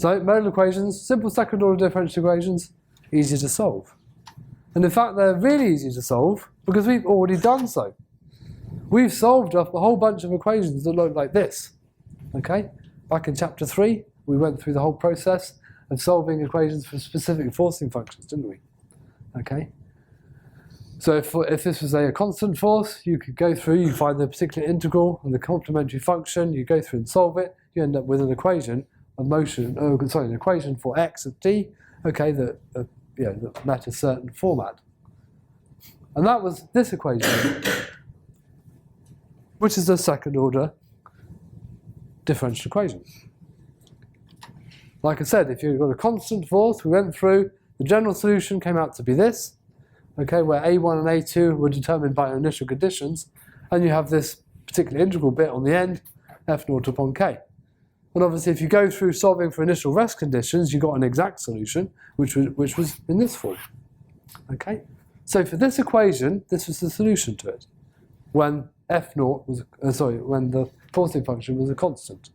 So modal equations, simple second order differential equations, easy to solve. And in fact, they're really easy to solve because we've already done so. We've solved a whole bunch of equations that look like this. Okay? Back in chapter 3, we went through the whole process of solving equations for specific forcing functions, didn't we? Okay? So if this was a constant force, you could go through, you find the particular integral and the complementary function, you go through and solve it, you end up with an equation of motion, an equation for x of t, okay, that met a certain format. And that was this equation, which is a second order differential equation. Like I said, if you've got a constant force, we went through, the general solution came out to be this, okay, where A1 and A2 were determined by initial conditions, and you have this particular integral bit on the end, F0 upon K. And obviously if you go through solving for initial rest conditions, you got an exact solution, which was in this form. Okay? So for this equation, this was the solution to it, when F0 was, when the forcing function was a constant.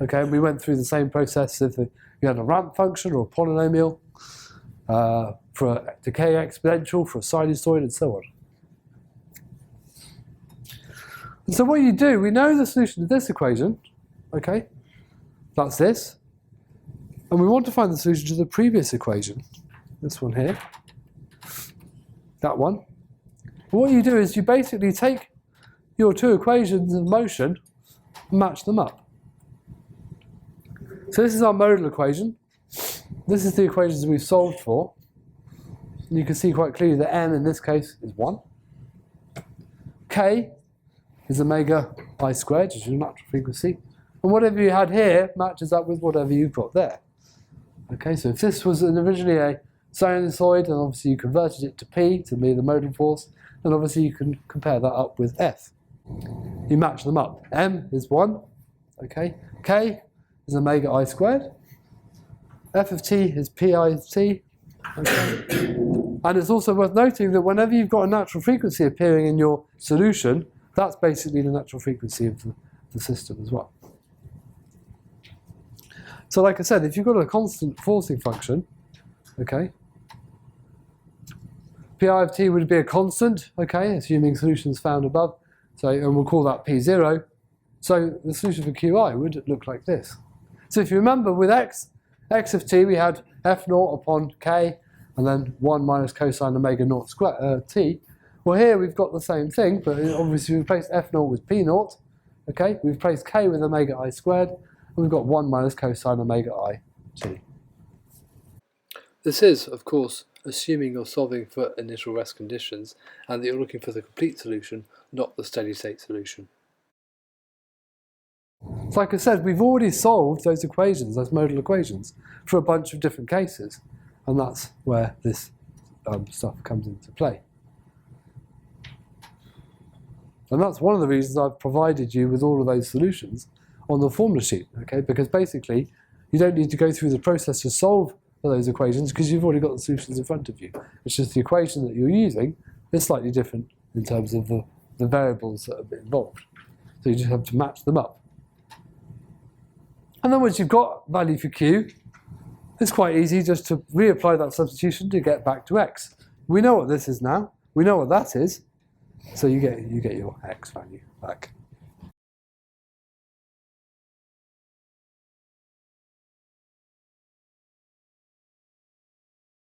Okay, and we went through the same process if you had a ramp function or a polynomial, for a decay exponential, for a sinusoid, and so on. And so what you do, we know the solution to this equation, okay, that's this, and we want to find the solution to the previous equation, this one here, that one. And what you do is you basically take your two equations of motion and match them up. So this is our modal equation. This is the equations we've solved for. And you can see quite clearly that m in this case is 1. K is omega I squared, which is your natural frequency. And whatever you had here matches up with whatever you've got there. Okay, so if this was originally a sinusoid, and obviously you converted it to P to be the modal force, then obviously you can compare that up with F. You match them up. M is 1. Okay, K is omega I squared. F of t is pi of t. Okay. And it's also worth noting that whenever you've got a natural frequency appearing in your solution, that's basically the natural frequency of the system as well. So like I said, if you've got a constant forcing function, okay, pi of t would be a constant, okay, assuming solutions found above, so, and we'll call that p0. So the solution for qi would look like this. So if you remember with x of t, we had f0 upon k, and then 1 minus cosine omega naught square t. Well, here we've got the same thing, but obviously we've replaced f0 with p0. Okay, we've replaced k with omega I squared, and we've got 1 minus cosine omega I t. This is, of course, assuming you're solving for initial rest conditions, and that you're looking for the complete solution, not the steady state solution. So like I said, we've already solved those equations, those modal equations, for a bunch of different cases. And that's where this stuff comes into play. And that's one of the reasons I've provided you with all of those solutions on the formula sheet, okay? Because basically, you don't need to go through the process to solve for those equations because you've already got the solutions in front of you. It's just the equation that you're using is slightly different in terms of the variables that are involved. So you just have to match them up. And then once you've got value for q, it's quite easy just to reapply that substitution to get back to x. We know what this is now. We know what that is. So you get your x value back.